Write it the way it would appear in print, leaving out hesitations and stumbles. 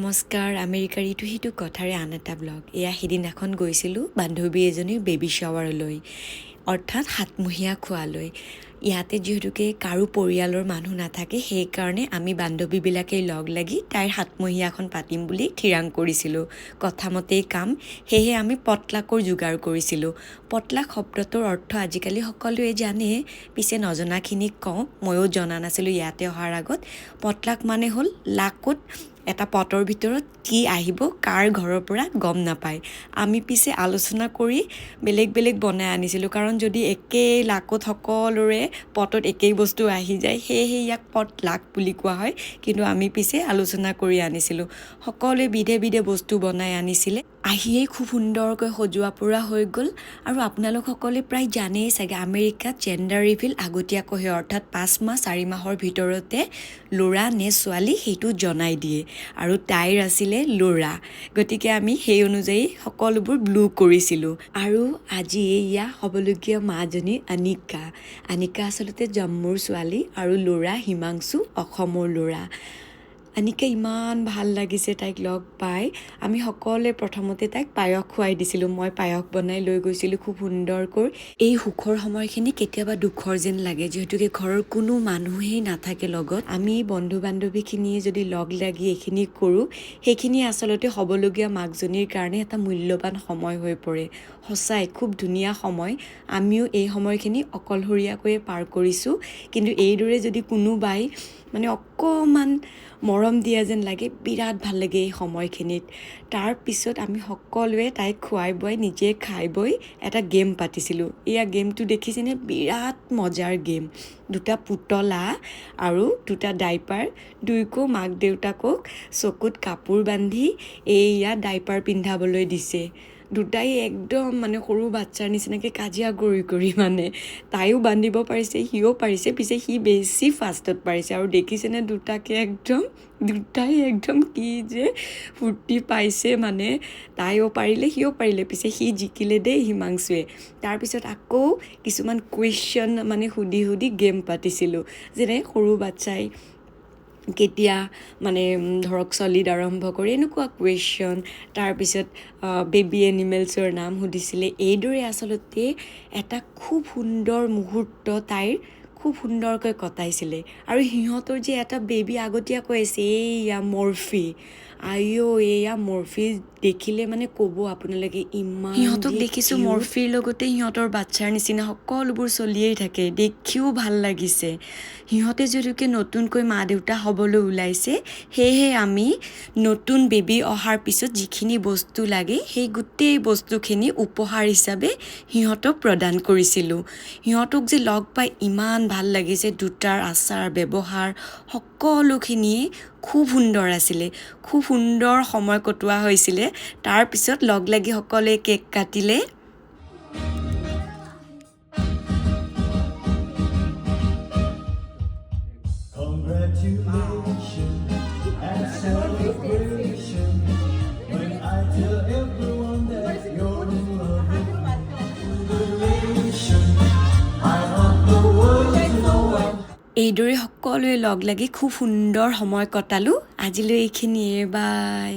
নমস্কাৰ আমেৰিকাৰ ইটো সিটো কথাৰে আন এটা ব্লগ এয়া সিদিনাখন গৈছিলোঁ বান্ধৱী এজনীৰ বেবী শ্বাৱাৰলৈ অৰ্থাৎ সাতমহীয়া খোৱালৈ ইয়াতে যিহেতুকে কাৰো পৰিয়ালৰ মানুহ নাথাকে সেইকাৰণে আমি বান্ধৱীবিলাকেই লগ লাগি তাইৰ সাতমহীয়াখন পাতিম বুলি থিৰাং কৰিছিলোঁ কথামতেই কাম সেয়ে আমি পটলাকৰ যোগাৰ কৰিছিলোঁ পটলাক শব্দটোৰ অৰ্থ আজিকালি সকলোৱে জানে পিছে নজনাখিনিক কওঁ ময়ো জনা নাছিলোঁ ইয়াতে অহাৰ আগত পটলাক মানে হ'ল লাকত এটা পটৰ ভিতৰত কি আহিব কাৰ ঘৰৰ পৰা গম নাপায় আমি পিছে আলোচনা কৰি বেলেগ বেলেগ বনাই আনিছিলোঁ কাৰণ যদি একেই লাকত সকলোৰে পটত একেই বস্তু আহি যায় সেয়েহে ইয়াক পটলাক বুলি কোৱা হয় কিন্তু আমি পিছে আলোচনা কৰি আনিছিলোঁ সকলোৱে বিধে বিধে বস্তু বনাই আনিছিলে আহিয়েই খুব সুন্দৰকৈ সজোৱা পৰা হৈ গ'ল আৰু আপোনালোক সকলোৱে প্ৰায় জানেই চাগে আমেৰিকাত জেণ্ডাৰ ৰিভিল আগতীয়াকৈ হয় অৰ্থাৎ 5 মাহ 4 মাহৰ ভিতৰতে ল'ৰা নে ছোৱালী সেইটো জনাই দিয়ে আৰু তাইৰ আছিলে ল'ৰা গতিকে আমি সেই অনুযায়ী সকলোবোৰ ব্লু কৰিছিলোঁ আৰু আজি এয়া হ'বলগীয়া মাজনী আনিকা আচলতে জম্মুৰ ছোৱালী আৰু ল'ৰা হিমাংশু অসমৰ ল'ৰা আনিকা ইমান ভাল লাগিছে তাইক লগ পাই আমি সকলোৱে প্ৰথমতে তাইক পায়স খুৱাই দিছিলোঁ মই পায়স বনাই লৈ গৈছিলোঁ খুব সুন্দৰকৈ এই সুখৰ সময়খিনি কেতিয়াবা দুখৰ যেন লাগে যিহেতুকে ঘৰৰ কোনো মানুহেই নাথাকে লগত আমি বন্ধু বান্ধৱীখিনিয়ে যদি লগ লাগি এইখিনি কৰোঁ সেইখিনি আচলতে হ'বলগীয়া মাকজনীৰ কাৰণে এটা মূল্যৱান সময় হৈ পৰে সঁচাই খুব ধুনীয়া সময় আমিও এই সময়খিনি অকলশৰীয়াকৈয়ে পাৰ কৰিছোঁ কিন্তু এইদৰে যদি কোনোবাই মানে অকণমান মৰম দিয়া যেন লাগে বিৰাট ভাল লাগে এই সময়খিনিত তাৰপিছত আমি সকলোৱে তাইক খুৱাই বুৱাই নিজে খাই বৈ এটা গেম পাতিছিলোঁ এয়া গেমটো দেখিছেনে বিৰাট মজাৰ গেম দুটা পুতলা আৰু দুটা ডাইপাৰ দুইকো মাক দেউতাকক চকুত কাপোৰ বান্ধি এইয়া ডাইপাৰ পিন্ধাবলৈ দিছে দুটাই একদম মানে সৰু বাচ্চাৰ নিচিনাকৈ কাজিয়া কৰি মানে তাইও বান্ধিব পাৰিছে সিও পাৰিছে পিছে সি বেছি ফাষ্টত পাৰিছে আৰু দেখিছেনে দুটাই একদম কি যে ফূৰ্তি পাইছে মানে তাইও পাৰিলে সিও পাৰিলে পিছে সি জিকিলে দেই হিমাংশুৱে তাৰপিছত আকৌ কিছুমান কুৱেশ্যন মানে সুধি গেম পাতিছিলোঁ যেনে সৰু বাচ্চাই কেতিয়া মানে ধৰক চলিড আৰম্ভ কৰি এনেকুৱা কুৱেশ্যন তাৰপিছত বেবী এনিমেলছৰ নাম সুধিছিলে এইদৰে আচলতে এটা খুব সুন্দৰ মুহূৰ্ত তাইৰ খুব সুন্দৰকৈ কটাইছিলে আৰু সিহঁতৰ যে এটা বেবী আগতীয়াকৈ আছে এইয়া মৰ্ফি এয়া মৰ্ফি দেখিলে মানে ক'ব আপোনালোকে ইমান সিহঁতক দেখিছোঁ মৰ্ফিৰ লগতে সিহঁতৰ বাচ্চাৰ নিচিনা সকলোবোৰ চলিয়েই থাকে দেখিও ভাল লাগিছে সিহঁতে যদিওকে নতুনকৈ মা দেউতা হ'বলৈ ওলাইছে সেয়েহে আমি নতুন বেবী অহাৰ পিছত যিখিনি বস্তু লাগে সেই গোটেই বস্তুখিনি উপহাৰ হিচাপে সিহঁতক প্ৰদান কৰিছিলোঁ সিহঁতক যে লগ পাই ইমান ভাল লাগিছে দুটাৰ আচাৰ ব্যৱহাৰ সকলোখিনিয়ে খুব সুন্দৰ আছিলে খুব সুন্দৰ সময় কটোৱা হৈছিলে তাৰপিছত লগ লাগি সকলোৱে কেক কাটিলে Congratulations and celebration when I tell everyone that you're in love with me. Congratulations, I want the world to know I'm এইদৰে সকলোৱে লগ লাগি খুব সুন্দৰ সময় কটালোঁ আজিলৈ এইখিনিয়ে বাই